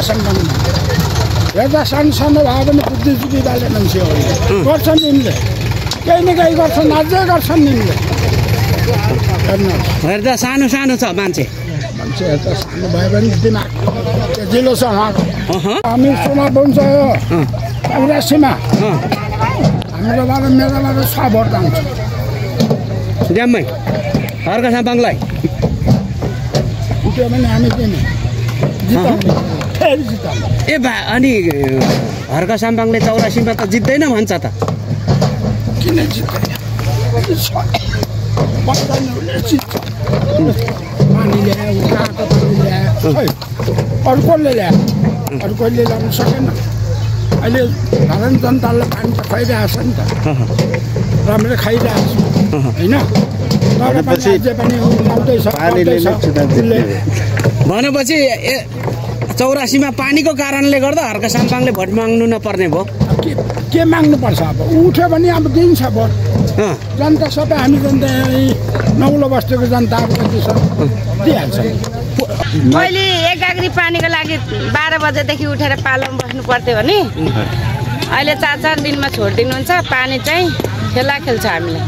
हर्का सम्बन्धमा हेर्दा सानो सानो भए पनि बुद्धिजीवी बाले मान्छे हो गर्छन् यिनले केही न केही गर्छन् अझै गर्छन् यिनले हेर्दा सानो सानो छ मान्छे हेर्दा सानो भए पनि दिमाग जिलो छ उहाँको हामी चुनाव हुन्छ यो 84मा हाम्रोबाट मेरोबाट 6 भोट जान्छ ड्याममै हर्का साम्पाङलाई त्यो पनि हामी दिने जिताउने फेरि जिताउने ए बा अनि हर्का साम्पाङले 84मा त जित्दैन भन्छ त किन जित्दैन पानी ल्यायो काको पानी ल्यायो अरू कसले ल्यायो अरू कहिले ल्याउनु सकेन अहिले साधारण जनतालाई पानी त खुवाइरहेको छ नि त राम्रै खाइरहेको छ होइन भनेपछि 84मा पानीको कारणले गर्दा हर्का साम्पाङले भोट माग्नु नपर्ने भयो के माग्नुपर्छ अब उठ्यो भने अब दिन्छ भोट जनता सबै हामी जनता नौलो बस्तीको जनता अब कति छ दिइहाल्छ पहिले एक गाग्री पानीको लागि 12 बजेदेखि उठेर पालोमा बस्नु पर्थ्यो भने अहिले 4-4 दिनमा छोडिदिनुहुन्छ पानी चाहिँ खेला खेल्छ हामीलाई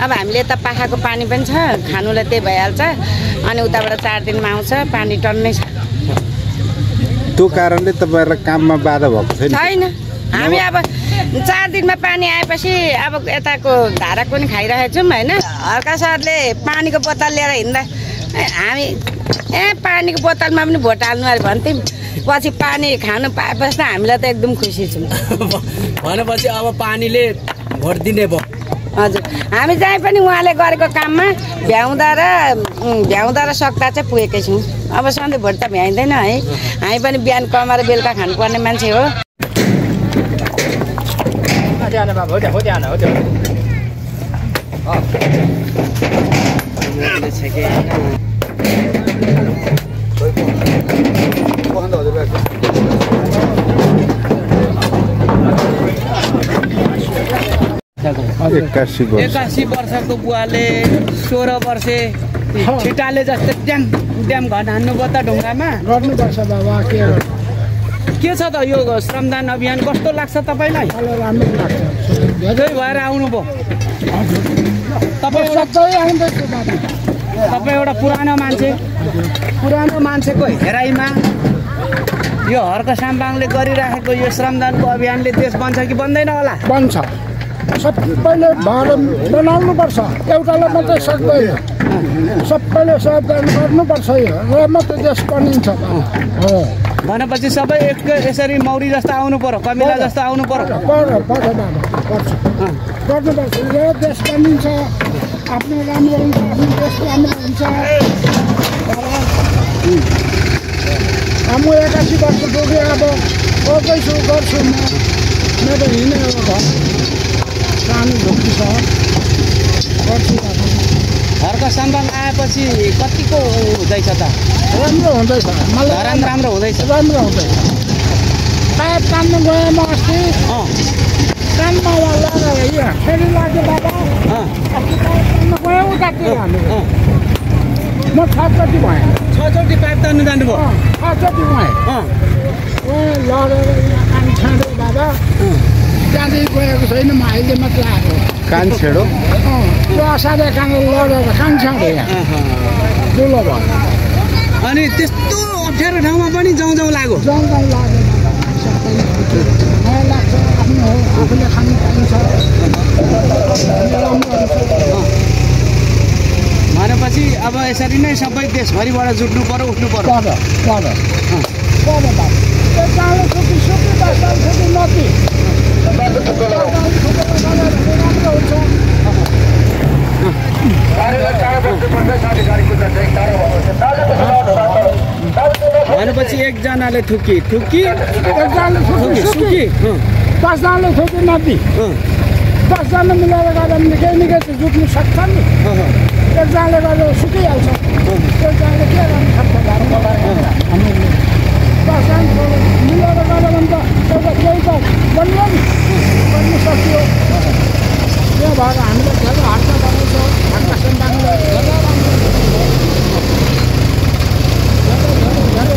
अब हामीले यता पाखाको पानी पनि छ खानुलाई त्यही भइहाल्छ अनि उताबाट 4 दिनमा आउँछ पानी टन्नै छ त्यो कारणले तपाईहरुलाई काममा बाधा भएको छैन हामी अब 4 दिनमा पानी आएपछि अब यताको धारा पनि खाइरहेको छौँ होइन हर्का सरले पानीको बोतल लिएर हिँड्दा हामी पानीको बोतलमा पनि भोट हाल्नु अरे भन्थ्यौँ पछि पानी खानु पाएपछि त हामीलाई त एकदम खुसी छौँ भनेपछि अब पानीले भोट दिने भयो हजुर हामी जहीँ पनि उहाँले गरेको काममा भ्याउँदा र सक्दा चाहिँ पुगेकै छौँ अब सधैँ भोट त भ्याइँदैन है हामी पनि बिहान कमाएर बेलुका खानुपर्ने मान्छे हो एक्कासी वर्षको बुवाले 16 वर्षे छिटाले जस्तै ड्याम घर हान्नु पर्छ ढुङ्गामा गर्नुपर्छ बाबा के छ त यो श्रमदान अभियान कस्तो लाग्छ तपाईलाई राम्रो लाग्छ धेरै भएर आउनुभयो तपाईँ एउटा पुरानो मान्छेको हेराइमा यो हर्का साम्पाङले गरिराखेको यो श्रमदानको अभियानले देश बन्छ कि बन्दैन होला बन्छ सबैले बनाउनुपर्छ एउटाले मात्रै सक्दैन सबैले सहयोग गर्नुपर्छ र मात्रै देश बनिन्छ भनेपछि सबै यसरी मौरी जस्तो आउनु पर्यो कमिला जस्तो आउनु पर्यो गर्नुपर्छ यो देश बनिन्छ आफ्नो राम्रो हुन्छ देश राम्रो हुन्छ म 81 वर्ष पुगेँ अब गर्दैछु गर्छु म मेरो हिँडेर घर सानो झोक्टी छ गर्छु हर्का साम्पाङ आएपछि कतिको हुँदैछ त राम्रो हुँदैछ मलाई राम्रो हुँदैछ पाइप तान्नु गएँ म अस्ति कानमा लगाएर फेरि लाग्यो बाबा तान्नु गएँ उतातिर हामी म 6 चोटि भएँ 6 चोटि पाइप तान्नु जानुभयो 6 चोटि भएँ लडेर यहाँ कान छाँडो बाबा त्यहाँदेखि गएको छैन म अहिले मात्रै आएको कान छेडो त्यो असाध्य कान लडेर कान छाँडो यहाँ दुलो भयो अनि त्यस्तो अप्ठ्यारो ठाउँमा पनि जाउँ लाग्यो मलाई लाग्छ आफ्नो हो आफूले खानु पाइन्छ भनेपछि अब यसरी नै सबै देशभरिबाट जुट्नु पर्यो उठ्नु पर्यो भनेपछि एकजनाले थुकी 5जनाले थुकी नदी 10जना मिलेर गर्दा पनि केही न केही जुट्नु सक्छ नि एकजनाले गर्दा सुकिहाल्छ एकजनाले के गर्नु सक्छ हामीले 10जना मिलेर गर्दा भने त एउटा केही त बन्यो नि बन्नु सक्यो त्यो भएर हामीले धेरै हातमा बनाउँछ हातमा सम्भाङ्गले धेरै राम्रो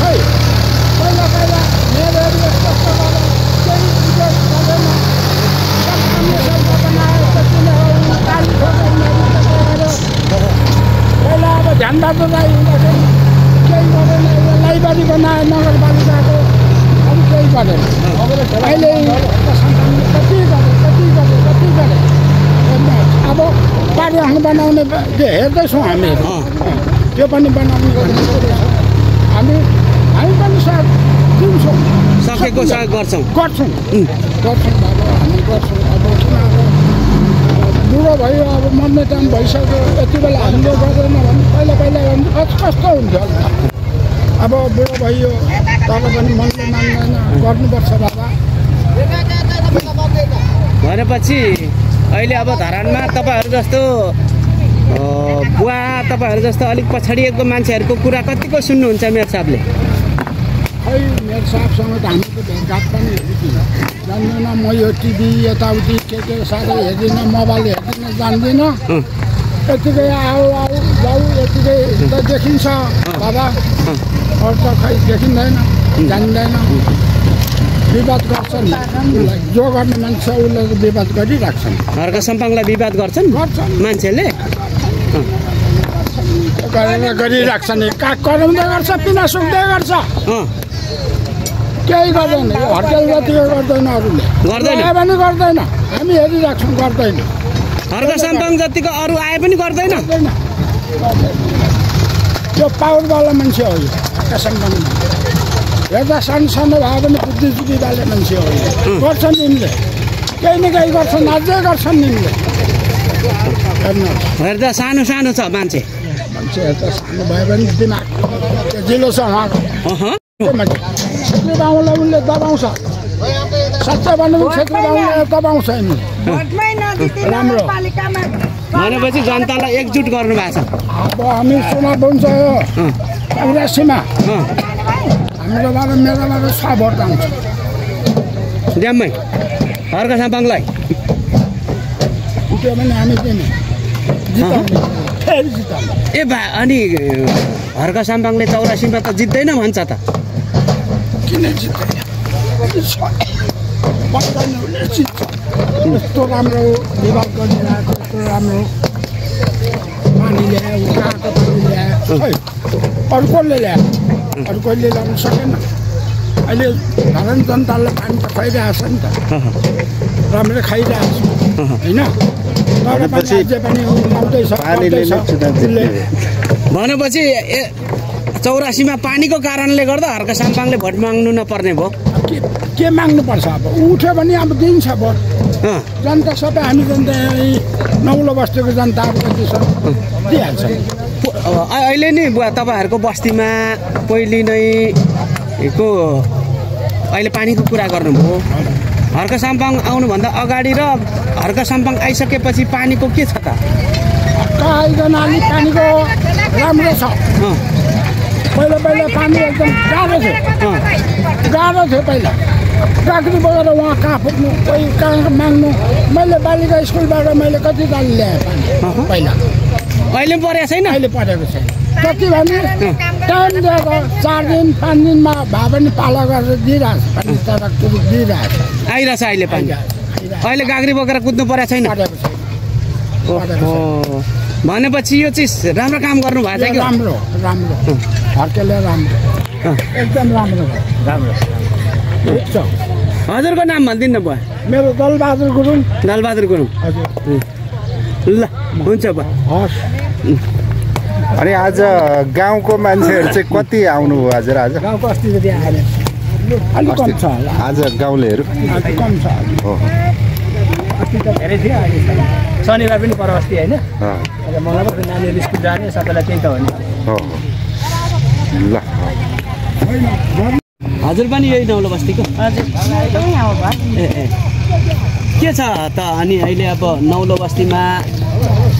खै पहिला पहिला मेरोहरू यस्तो गरेर केही उद्योग गर्दैन सब कामले सब बनाएर किन गाली ठोकेर पहिला अब ध्यानबहादुर राई हुँदाखेरि केही गरेन लाइब्रेरी बनायो नगरपालिकाको अरू केही गरेन अहिले कति गरे अब बाटोहरू बनाउने हेर्दैछौँ हामीहरू त्यो पनि बनाउने गर्ने हामी पनि साथ दिन्छौँ सकेको सहयोग गर्छौँ अब हामी गर्छौँ अब बुढो भयो अब मर्ने टाइम भइसक्यो यति बेला हामीले गर्दैन भने पहिला भने कस्तो हुन्थ्यो अब बुढो भइयो तर पनि मनले मान्दैन गर्नुपर्छ बाबा भनेपछि अहिले अब धरानमा तपाईँहरू जस्तो बुवा तपाईँहरू जस्तो अलिक पछाडिएको मान्छेहरूको कुरा कतिको सुन्नुहुन्छ मेयर साहबले खै मेयर साहबसँग त हामी त भेटघाट पनि जान्दैन म यो टिभी यताउति के साह्रै हेर्दिनँ मोबाइल हेर्दिनँ जान्दिनँ यतिकै आऊ जाऊ यतिकै त देखिन्छ बाबा अरू त खै देखिँदैन जान्दैन विवाद गर्छन् जो गर्ने मान्छे उसले विवाद गरिराख्छन् हर्क सम्पाङलाई विवाद गर्छन् मान्छेले गरिराख्छन् कराउँदै गर्छ पिना सुक्दै गर्छ केही गर्दैन हड्केल जतिको गर्दैन अरूले आए पनि गर्दैन हामी हेरिराख्छौँ गर्दैन हर्क सम्पाङ जतिको अरू आए पनि गर्दैन त्यो पावरवाला मान्छे हो यो हर्क सम्पाङ हेर्दा सानो भए पनि बुद्धिजुद्धी बाले मान्छे हो गर्छन् यिनले केही न केही गर्छन् अझै गर्छन् यिनले हेर्दा सानो छ मान्छे हेर्दा सानो भए पनि दिमाग जिलो छ उहाँको छेत्री बाहुनलाई उनले दबाउँछ सत्य भन्नु छेत्री बाहुनलाई दबाउँछ राम्रो भनेपछि जनतालाई एकजुट गर्नु भएको छ अब हामी चुनाव हुन्छ काङ्ग्रेसीमा हाम्रोबाट मेरोबाट 6 भोट आउँछ ड्याममै हर्क सम्पाङलाई त्यो पनि हामी दिने फेरि जिताउने ए बा अनि हर्क सम्पाङले 84 मा त जित्दैन भन्छ त किन जित्दैन यस्तो राम्रो विभाग गरिरहेको यस्तो राम्रो पानी ल्यायो कहाँको पानी ल्यायो अरू कसले ल्यायो अरू कहिले ल्याउनु सकेन अहिले धरान जनताले पानी त खुवाइरहेको छ नि त राम्रै खाइरहेको छ होइन तर पनि आउँदैछ भनेपछि 84 मा पानीको कारणले गर्दा हर्क सम्पाङले भोट माग्नु नपर्ने भयो के माग्नु पर्छ अब उठ्यो भने अब दिन्छ भोट जनता सबै हामी जनता नौलो बस्तीको जनताहरू कति छ दिइहाल्छ अहिले नि बुवा तपाईँहरूको बस्तीमा पहिले नै अहिले पानीको कुरा गर्नुभयो हर्क सम्पाङ आउनुभन्दा अगाडि र हर्क सम्पाङ आइसकेपछि पानीको के छ त आइकन पानीको राम्रो छ पहिला पानी एकदम गाह्रो थियो पहिला गाग्री बगेर उहाँ कहाँ पुग्नु कोही कहाँ माग्नु मैले बालिका स्कुलबाट मैले कति गाली ल्याएँ पानी पहिला अहिले परेको छैन अहिले परेको छैन कति भने टाइम दिएको 4 दिन 5 दिनमा भए पनि पाला गरेर दिइरहेको छ पानी तरक तुरुक दिइरहेको छ आइरहेछ अहिले पानी अहिले गाग्री बोकेर कुद्नु परेको छैन भनेपछि यो चिज राम्रो काम गर्नु भएको छ कि राम्रो हर्केले राम्रो एकदम राम्रो हजुरको नाम भनिदिनु न बुवा मेरो दलबहादुर गुरुङ हजुर ल हुन्छ बुवा हस् अनि आज गाउँको मान्छेहरू चाहिँ कति आउनुभयो हजुर आज गाउँको अस्ति जति आएन अलिक कम छ होला आज गाउँलेहरू कम छ हो अस्ति त धेरै थियो अहिले शनिबार पनि पर अस्ति होइन मलाई पनि नानीहरू स्कुल जाने सबैलाई त्यही त हो नि ल हजुर पनि यही नौलो बस्तीको हजुर ए के छ त अनि अहिले अब नौलो बस्तीमा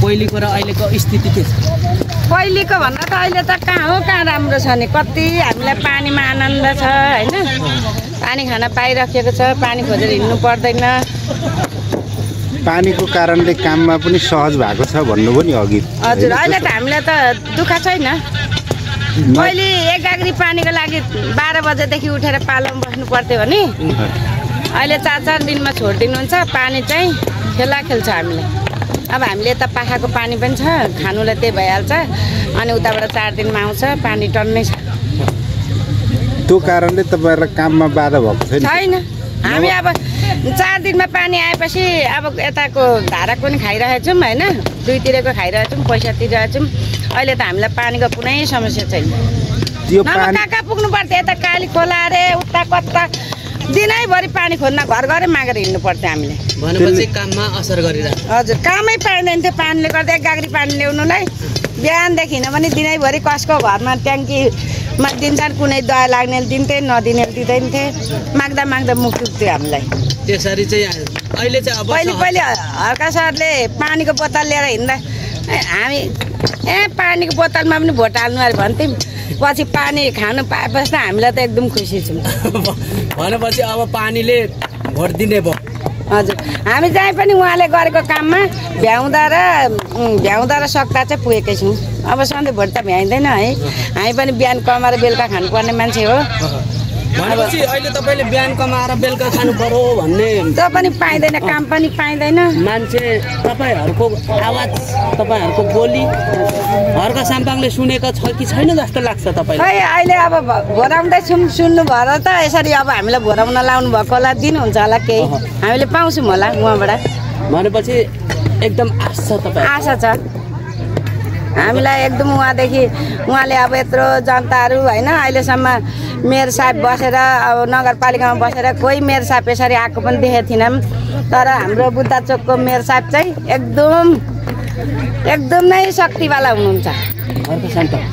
पहिलेको र अहिलेको स्थिति के छ पहिलेको भन्दा त अहिले त कहाँ राम्रो छ नि कति हामीलाई पानीमा आनन्द छ होइन पानी खान पाइराखेको छ पानी खोजेर हिँड्नु पर्दैन पानीको कारणले काममा पनि सहज भएको छ भन्नुभयो नि अघि हजुर अहिले त हामीलाई त दुःख छैन पहिले एक गाग्री पानीको लागि 12 बजेदेखि उठेर पालोमा बस्नु पर्थ्यो भने अहिले 4 दिनमा छोडिदिनुहुन्छ पानी चाहिँ खेला खेल्छ हामीले। अब हामीले त पाखाको पानी पनि छ खानुलाई त्यही भइहाल्छ अनि उताबाट 4 दिनमा आउँछ पानी टन्नै छ। त्यो कारणले तपाईँहरूलाई काममा बाधा भएको छैन। हामी अब 4 दिनमा पानी आएपछि अब यताको धाराको पनि खाइरहेको छौँ होइन, दुईतिरको खाइरहेको छौँ, पैसा तिरिरहेको छौँ। अहिले त हामीलाई पानीको कुनै समस्या छैन। नभए कहाँ कहाँ पुग्नु पर्थ्यो, यता काली खोला अरे उता कता दिनैभरि पानी खोज्न घर घरै मागेर हिँड्नु पर्थ्यो हामीले। भनेपछि काममा असर गरिरहेको। हजुर कामै पाइँदैन थियो पानीले गर्दा। 1 गाग्री पानी ल्याउनुलाई बिहानदेखि हिँड्यो भने दिनैभरि कसको घरमा ट्याङ्कीमा दिन्छन्, कुनै दया लाग्नेले दिन्थे नदिने दिँदैन थिए, माग्दा माग्दा मुख दुख्थ्यो हामीलाई। त्यसरी चाहिँ अहिले चाहिँ अब पहिले हर्का सरले पानीको बोतल लिएर हिँड्दा हामी पानीको बोतलमा पनि भोट हाल्नु अरे भन्थ्यौँ। पछि पानी खानु पाएपछि त हामीलाई त एकदम खुसी छौँ। भनेपछि अब पानीले भोट दिने भयो। हजुर हामी जहीँ पनि उहाँले गरेको काममा भ्याउँदा र सक्दा चाहिँ पुगेकै छौँ। अब सधैँ भोट त भ्याइँदैन है, हामी पनि बिहान कमाएर बेलुका खानुपर्ने मान्छे हो। भनेपछि अहिले तपाईँले बिहान कमाएर बेलुका खानु पर्यो भन्ने त पनि पाइँदैन, काम पनि पाइँदैन। मान्छे तपाईँहरूको आवाज तपाईँहरूको बोली हर्का साम्पाङले सुनेको छ कि छैन जस्तो लाग्छ तपाईँलाई? खै अहिले अब भोराउँदैछौँ, सुन्नु भएर त यसरी अब हामीलाई भोराउन लाउनु भएको होला, दिनुहुन्छ होला केही, हामीले पाउँछौँ होला उहाँबाट। भनेपछि एकदम आशा छ तपाईँ? आशा छ हामीलाई एकदम। उहाँले अब यत्रो जनताहरू होइन अहिलेसम्म मेयर साहब बसेर अब नगरपालिकामा बसेर कोही मेयर साहब यसरी आएको पनि देखेको थिएनौँ। तर हाम्रो बुद्ध चोकको मेयर साहब चाहिँ एकदम नै शक्तिवाला हुनुहुन्छ।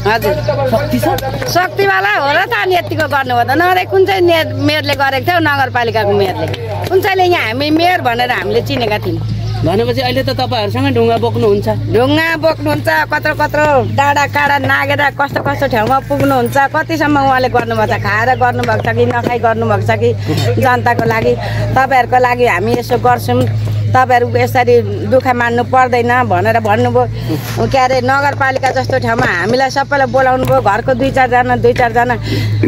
हजुर शक्तिवाला हो र त अनि यतिको गर्नुभयो त। नभए कुन चाहिँ मेयरले गरेको थियो नगरपालिकाको मेयरले, कुन चाहिँले यहाँ हामी मेयर भनेर हामीले चिनेका थियौँ। भनेपछि अहिले त तपाईँहरूसँग ढुङ्गा बोक्नुहुन्छ? ढुङ्गा बोक्नुहुन्छ, कत्रो डाँडा काँडा नागेर कस्तो ठाउँमा पुग्नुहुन्छ। कतिसम्म उहाँले गर्नुभएको छ, खाएर गर्नुभएको छ कि नखाइ गर्नुभएको छ कि जनताको लागि तपाईँहरूको लागि हामी यसो गर्छौँ, तपाईँहरू यसरी दुःख मान्नु पर्दैन भनेर भन्नुभयो। के अरे नगरपालिका जस्तो ठाउँमा हामीलाई सबैलाई बोलाउनु भयो, घरको 2-4 जना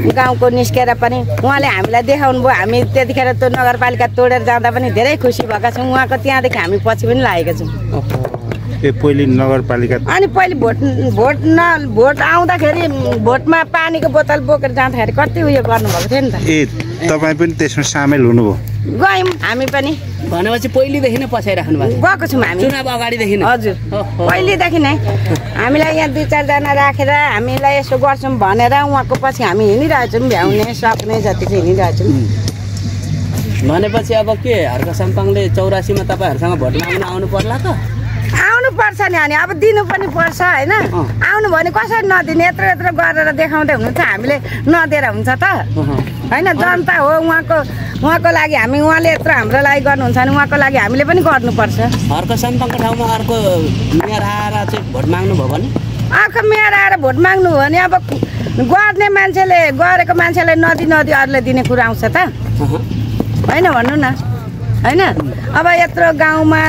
गाउँको निस्केर पनि उहाँले हामीलाई देखाउनु भयो। हामी त्यतिखेर त्यो नगरपालिका तोडेर जाँदा पनि धेरै खुसी भएका छौँ। उहाँको त्यहाँदेखि हामी पछि पनि लागेका छौँ। पहिले नगरपालिका अनि पहिले भोट आउँदाखेरि भोटमा पानीको बोतल बोकेर जाँदाखेरि कति उयो गर्नुभएको थियो नि त। तपाईँ पनि त्यसमा सामेल हुनुभयो? गयौँ हामी पनि। भनेपछि पहिलेदेखि नै पछाइराख्नु भएको? गएको छौँ हामी चुनाव अगाडिदेखि नै? हजुर पहिलेदेखि नै हामीलाई यहाँ 2-4 जना राखेर हामीलाई यसो गर्छौँ भनेर उहाँको पछि हामी हिँडिरहेछौँ, भ्याउने सक्ने जतिको हिँडिरहेछौँ। भनेपछि अब के हर्का साम्पाङले 84मा तपाईँहरूसँग भोट माग्न आउनु पर्ला त? आउनु पर्छ नि, अनि अब दिनु पनि पर्छ होइन। आउनु भने कसरी नदिने, यत्रो गरेर देखाउँदै हुनुहुन्छ, हामीले नदिएर हुन्छ त होइन। जनता हो उहाँको लागि हामी, उहाँले यत्रो हाम्रो लागि गर्नुहुन्छ भने उहाँको लागि हामीले पनि गर्नुपर्छ। हर्का साम्पाङको ठाउँमा अर्को मेयर आएर चाहिँ भोट माग्नुभयो भने? अर्को मेयर आएर भोट माग्नु हो भने अब गर्ने मान्छेले गरेको मान्छेले नदी अरूले दिने कुरा आउँछ त होइन, भन्नु न होइन। अब यत्रो गाउँमा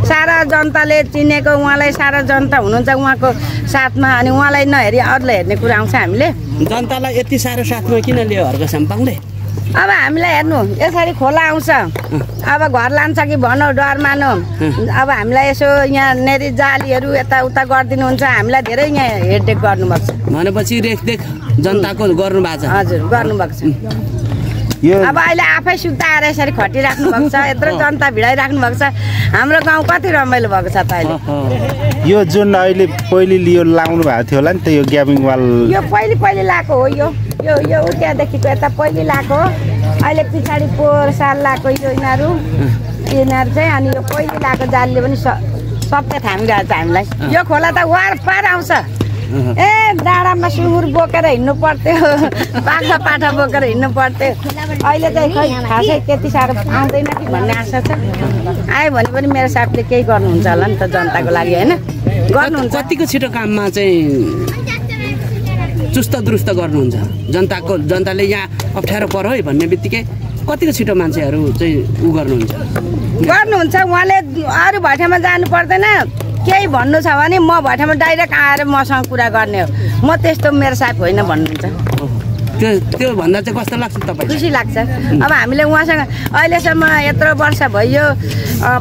सारा जनताले चिनेको उहाँलाई, सारा जनता हुनुहुन्छ उहाँको साथमा, अनि उहाँलाई नहेरी अरूलाई हेर्ने कुरा आउँछ हामीले। जनतालाई यति साह्रो साथमा किन लियो हर्का साम्पाङले? अब हामीलाई हेर्नु यसरी खोला आउँछ, अब घर लान्छ कि भनौँ डर मानौँ। अब हामीलाई यसो यहाँ नेरी जालीहरू यताउता गरिदिनुहुन्छ, हामीलाई धेरै यहाँ हेरदेख गर्नुभएको छ। भनेपछि रेखदेख जनताको गर्नुभएको छ? हजुर गर्नुभएको छ। अब अहिले आफै सुताएर यसरी खटिराख्नु भएको छ, यत्रो जनता भिडाइराख्नु भएको छ। हाम्रो गाउँ कति रमाइलो भएको छ त अहिले। यो जुन अहिले पहिले लियो लाउनु भएको थियो होला नि त, यो ग्याबिङ वाल यो पहिले लाएको हो। यो त्यहाँदेखिको यता पहिले लाएको हो, अहिले पछाडि पोहोर साल लाएको यिनीहरू चाहिँ। अनि यो पहिले लाएको जालले पनि सबै थामिरहेको छ हामीलाई। यो खोला त वार पार आउँछ, डाँडामा सुँगुर बोकेर हिँड्नु पर्थ्यो, पाठा बोकेर हिँड्नु पर्थ्यो। अहिले चाहिँ खै खासै त्यति साह्रो आउँदैन कि भन्ने आशा छ। आयो भने पनि मेरो साथले केही गर्नुहुन्छ होला नि त जनताको लागि होइन। गर्नुहुन्छ कतिको छिटो काममा चाहिँ चुस्त दुरुस्त गर्नुहुन्छ? जनताले यहाँ अप्ठ्यारो पर्यो है भन्ने बित्तिकै कतिको छिटो मान्छेहरू चाहिँ गर्नुहुन्छ? उहाँले अरू भट्टामा जानु पर्दैन, केही भन्नु छ भने म भएठाउँमा डाइरेक्ट आएर मसँग कुरा गर्ने हो। म त्यस्तो मेरो साथ होइन भन्नुहुन्छ। त्यो भन्दा चाहिँ कस्तो लाग्छ तपाईँ? खुसी लाग्छ। अब हामीले उहाँसँग अहिलेसम्म यत्रो वर्ष भयो,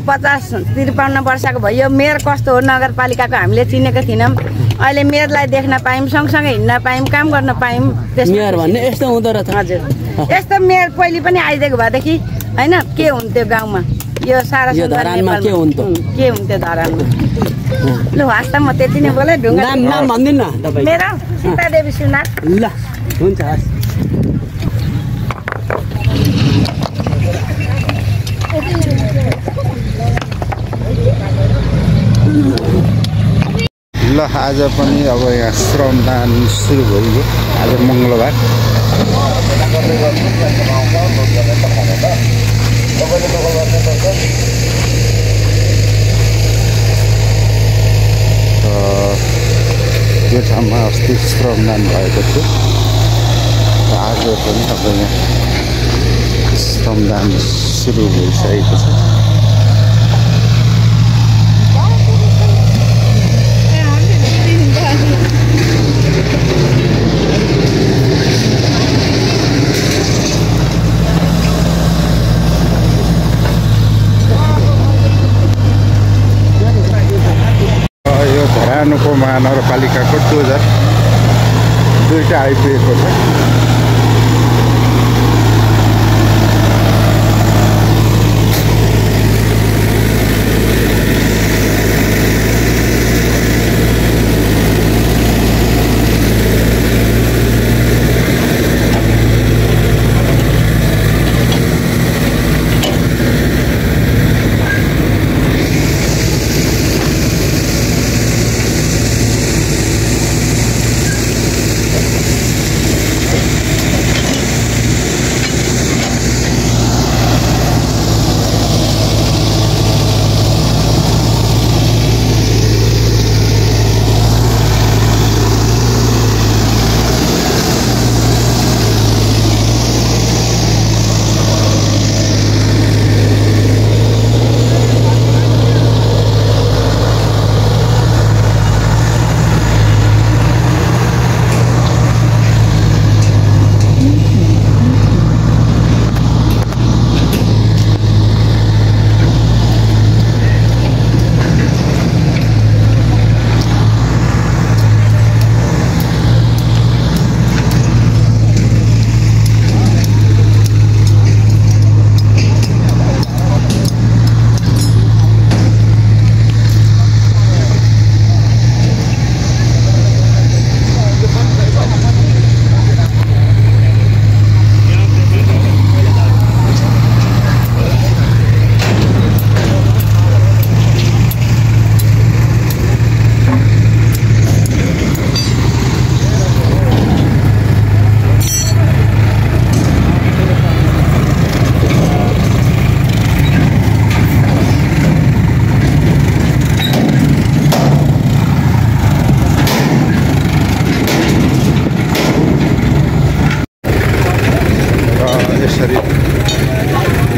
50-53 वर्षको भयो, मेयर कस्तो हो नगरपालिकाको हामीले चिनेको थिएनौँ। अहिले मेयरलाई देख्न पायौँ, सँगसँगै हिँड्न पायौँ, काम गर्न पायौँ। मेयर भन्ने यस्तो हुँदो रहेछ। हजुर, यस्तो मेयर पहिले पनि आइदिएको भएदेखि होइन के हुन्थ्यो गाउँमा, यो सारा धरानमा के हुन्थ्यो धरानमा। लु हस् त, म त्यति नै बोलेँ। ढुङ्गा नाम भन्दिनँ न तपाईँ? मेरो सीतादेवी सुनार। ल हुन्छ, हस्। ल आज पनि अब यहाँ श्रमदान सुरु भयो। आज मङ्गलबार। यो ठाउँमा अस्ति श्रमदान भएको थियो। आज पनि अब यहाँ श्रमदान सुरु भइसकेको छ। यो धरानको महानगरपालिकाको डोजर दुईटा आइपुगेको छ।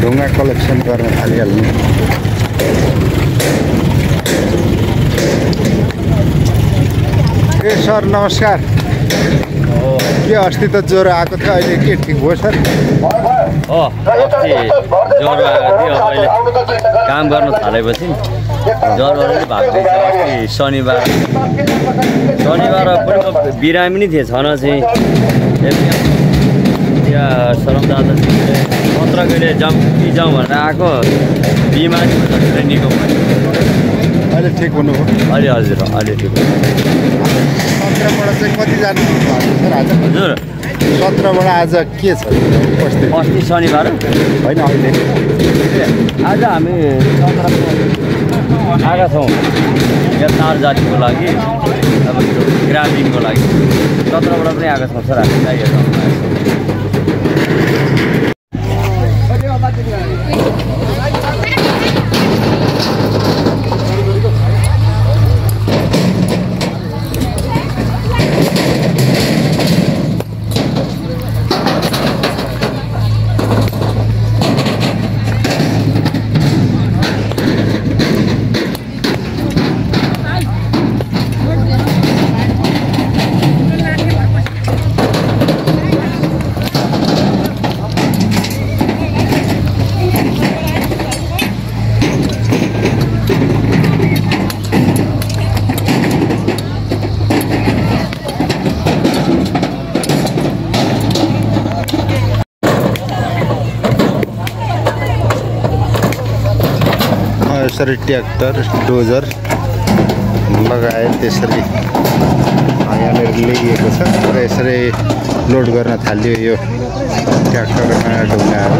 ढुङ्गा कलेक्सन गर्न थालिहाल्नु। ए सर नमस्कार। के अस्ति त ज्वरो आएको थियो, अहिले के ठिक भयो सर? अस्ति ज्वरो आएको थियो, अहिले काम गर्न थालेपछि ज्वरो भाग्दैछ। अस्ति शनिबार पनि म बिरामी नै थिएँ। छन चाहिँ यहाँ सरमदादाजीले पत्र गएर जाउँ भनेर आएको, बिमारी झट्टै निको भयो। अहिले ठिक हुनुभयो? अहिले हजुर, अहिले ठिक भयो। 17बाट चाहिँ कति जानु भएको सर आज? हजुर 17बाट आज के छ? अस्ति शनिबार होइन, अहिले आज हामी 17 आएका छौँ यहाँ तार जातिको लागि, अब ग्रामीणको लागि 17बाट पनि आएका छौँ सर। हामी लागि जसरी ट्र्याक्टर डोजर लगायत त्यसरी यहाँनिर ल्याइएको छ र यसरी लोड गर्न थाल्यो यो ट्र्याक्टर र ढुङ्गाहरू।